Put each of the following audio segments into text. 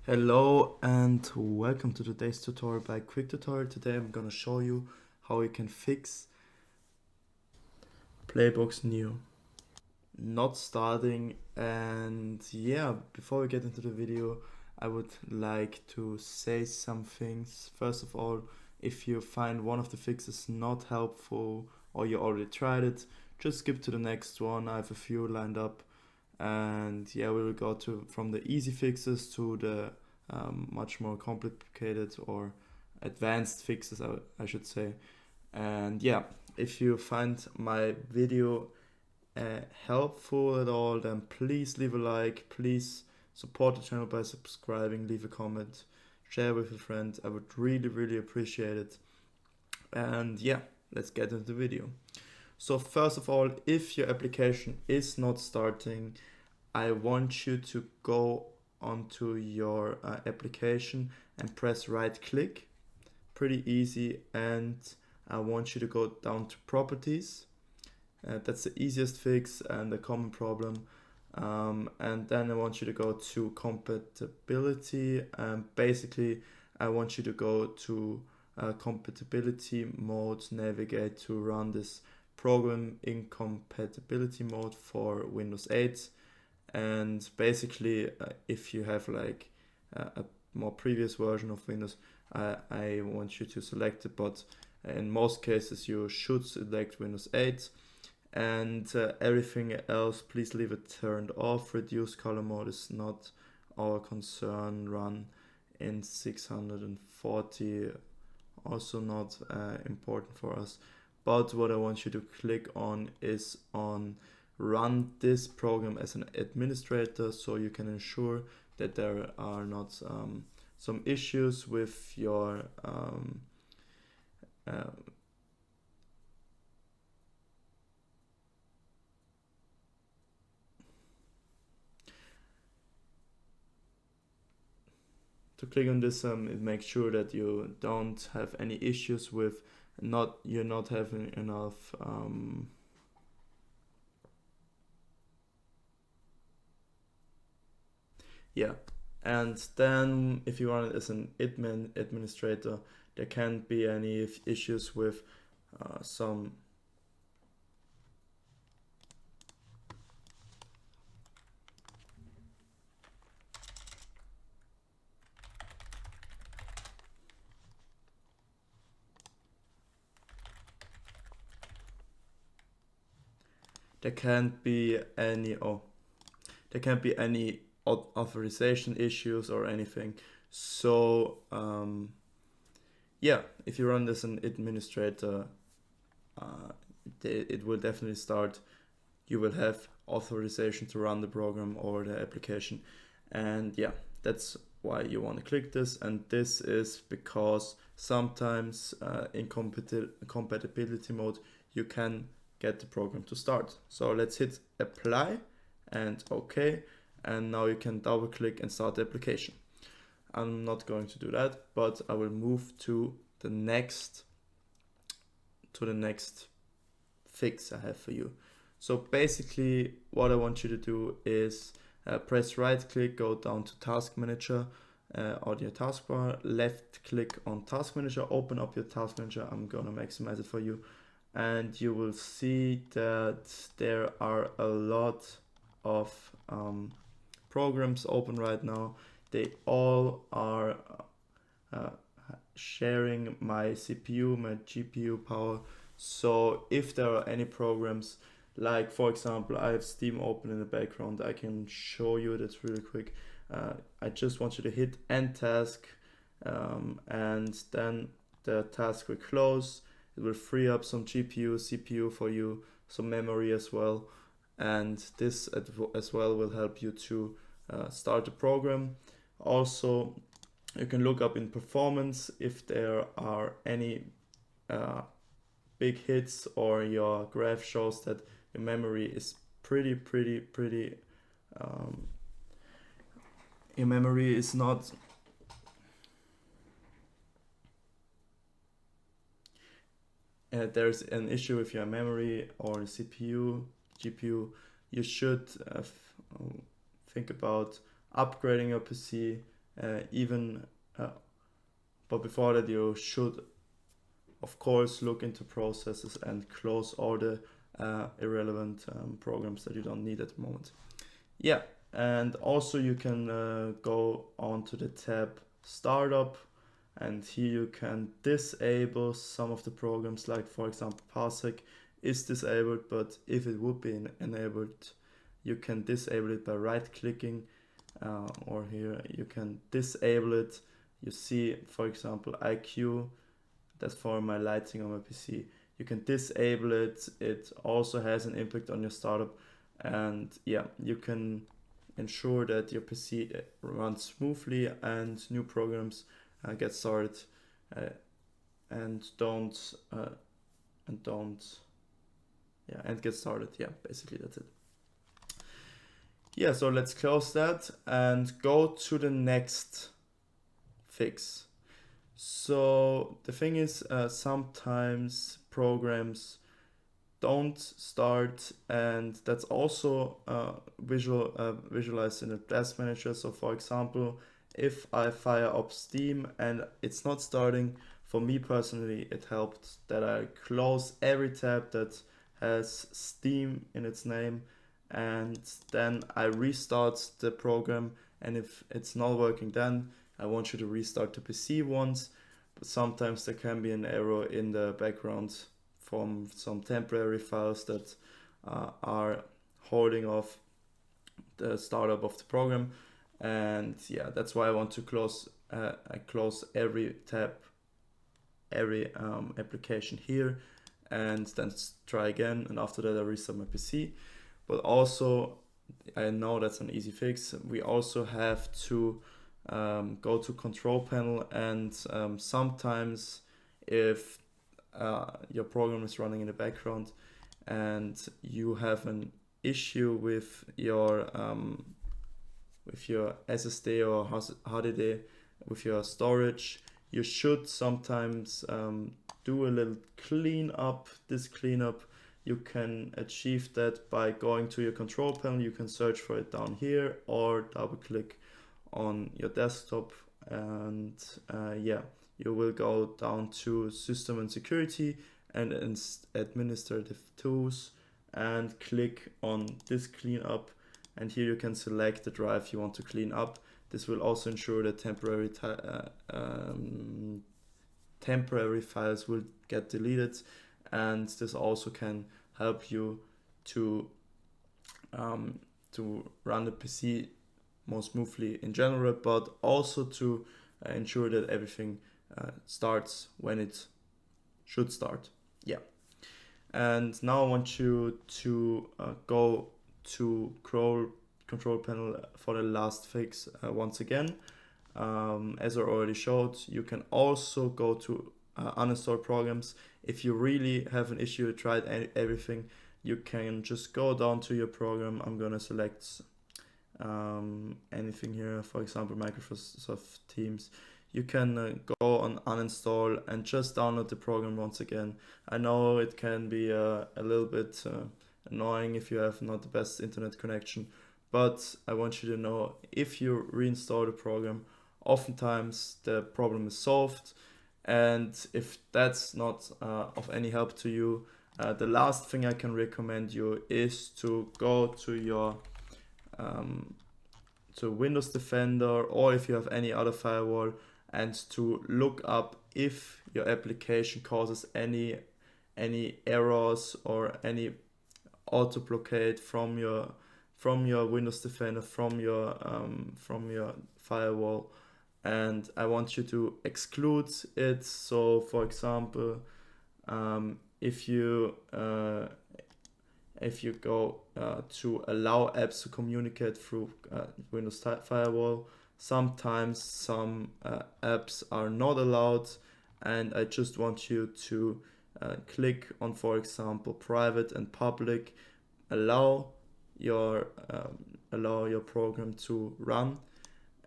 Hello and welcome to today's tutorial by Quick Tutorial. Today I'm gonna show you how you can fix PlayBox Neo not starting. And yeah, before we get into the video, I would like to say some things. First of all, if you find one of the fixes not helpful or you already tried it, just skip to the next one. I have a few lined up, and yeah, we will go from the easy fixes to the much more complicated or advanced fixes, I should say. And yeah, if you find my video helpful at all, then please leave a like, please support the channel by subscribing, leave a comment, share with a friend. I would really appreciate it. And yeah, let's get into the video. So first of all, if your application is not starting, I want you to go onto your application and press right click. Pretty easy. And I want you to go down to properties. That's the easiest fix and a common problem. And then I want you to go to compatibility. Basically, I want you to go to compatibility mode, navigate to run this program in compatibility mode for Windows 8. And basically, if you have like a more previous version of Windows, I want you to select it, but in most cases you should select Windows 8. And everything else, please leave it turned off. Reduce color mode is not our concern. Run in 640, also not important for us. But what I want you to click on is on run this program as an administrator, so you can ensure that there are not some issues with your to click on this, it makes sure that you don't have any issues with you're not having enough yeah. And then if you run it as an administrator, there can't be any issues with some there can't be any authorization issues or anything. So yeah, if you run this as an administrator, it will definitely start. You will have authorization to run the program or the application. And yeah, that's why you want to click this. And this is because sometimes in compatibility mode you can get the program to start. So let's hit apply and OK, and now you can double click and start the application. I'm not going to do that, but I will move to the next fix I have for you. So basically what I want you to do is press right click, go down to task manager on your taskbar, left click on task manager, open up your task manager. I'm gonna maximize it for you, and you will see that there are a lot of programs open right now. They all are sharing my CPU, my GPU power. So if there are any programs, like for example, I have Steam open in the background, I can show you that really quick. I just want you to hit end task, and then the task will close. It will free up some GPU, CPU for you, some memory as well. And this as well will help you to start the program. Also, you can look up in performance if there are any big hits, or your graph shows that your memory is pretty your memory is not there's an issue with your memory or CPU, GPU, you should think about upgrading your PC even but before that you should of course look into processes and close all the irrelevant programs that you don't need at the moment. Yeah, and also you can go on to the tab startup, and here you can disable some of the programs, like for example parsec is disabled, but if it would be enabled, you can disable it by right clicking, or here you can disable it. You see, for example, IQ, that's for my lighting on my PC. You can disable it. It also has an impact on your startup, and yeah, you can ensure that your PC runs smoothly and new programs get started, and don't and get started. Yeah, basically that's it. Yeah, so let's close that and go to the next fix. So the thing is, sometimes programs don't start, and that's also visualized in the task manager. So for example, if I fire up Steam and it's not starting, for me personally it helped that I close every tab that has Steam in its name, and then I restart the program, and if it's not working, then I want you to restart the PC once. But sometimes there can be an error in the background from some temporary files that are holding off the startup of the program, and yeah, that's why I want to close every tab, every application here, and then try again, and after that I restart my PC. But also, I know that's an easy fix, we also have to go to control panel, and sometimes if your program is running in the background and you have an issue with your SSD or HDD, with your storage, you should sometimes do a little cleanup. This cleanup, you can achieve that by going to your control panel. You can search for it down here or double click on your desktop, and yeah, you will go down to system and security and administrative tools and click on this cleanup, and here you can select the drive you want to clean up. This will also ensure that temporary files will get deleted, and this also can help you to run the PC more smoothly in general, but also to ensure that everything starts when it should start. Yeah. And now I want you to go to control panel for the last fix once again. As I already showed, you can also go to uninstall programs. If you really have an issue, tried everything, you can just go down to your program. I'm gonna select anything here, for example Microsoft Teams. You can go on uninstall and just download the program once again. I know it can be a little bit annoying if you have not the best internet connection, but I want you to know, if you reinstall the program, oftentimes the problem is solved. And if that's not of any help to you, the last thing I can recommend you is to go to your to Windows Defender, or if you have any other firewall, and to look up if your application causes any errors or any auto blockade from your Windows Defender, from your firewall, and I want you to exclude it. So for example, if you go to allow apps to communicate through Windows Firewall, sometimes some apps are not allowed, and I just want you to click on, for example, private and public, allow your program to run.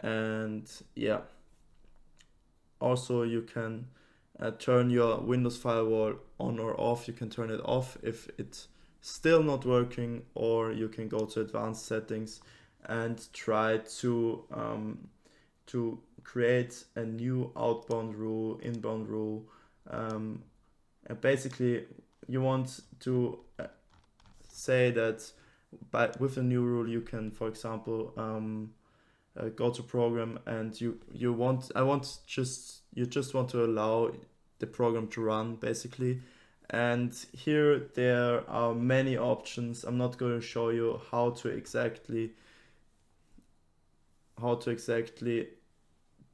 And yeah, also you can turn your Windows Firewall on or off. You can turn it off if it's still not working, or you can go to advanced settings and try to to create a new outbound rule, inbound rule. And basically, you want to say that with a new rule, you can, for example, go to program, and you just want to allow the program to run basically. And here there are many options. I'm not going to show you how to exactly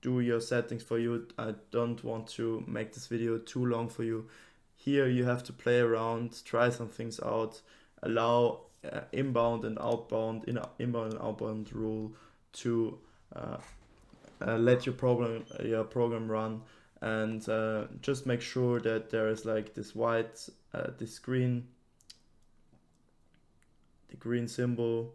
do your settings for you. I don't want to make this video too long for you. Here you have to play around, try some things out, allow inbound and outbound rule to let your program run, and just make sure that there is like this white the green symbol,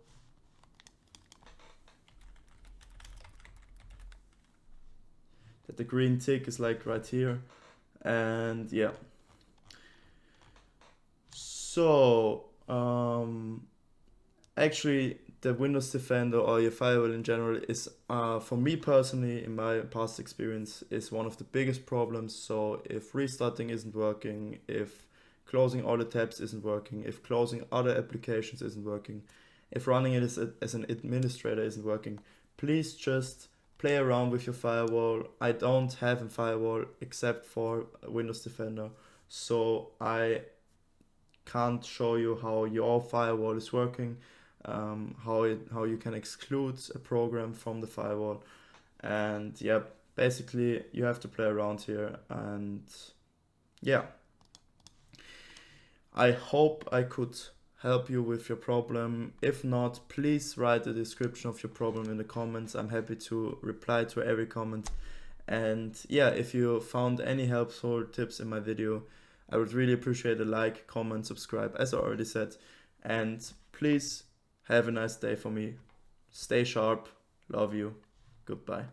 that the green tick is like right here. And yeah, so actually the Windows Defender or your firewall in general is, for me personally, in my past experience, is one of the biggest problems. So if restarting isn't working, if closing all the tabs isn't working, if closing other applications isn't working, if running it as an administrator isn't working, please just play around with your firewall. I don't have a firewall except for Windows Defender, so I can't show you how your firewall is working, how you can exclude a program from the firewall. And yeah, basically you have to play around here. And yeah, I hope I could help you with your problem. If not, please write the description of your problem in the comments. I'm happy to reply to every comment. And yeah, if you found any helpful tips in my video, I would really appreciate a like, comment, subscribe, as I already said. And please have a nice day for me. Stay sharp. Love you. Goodbye.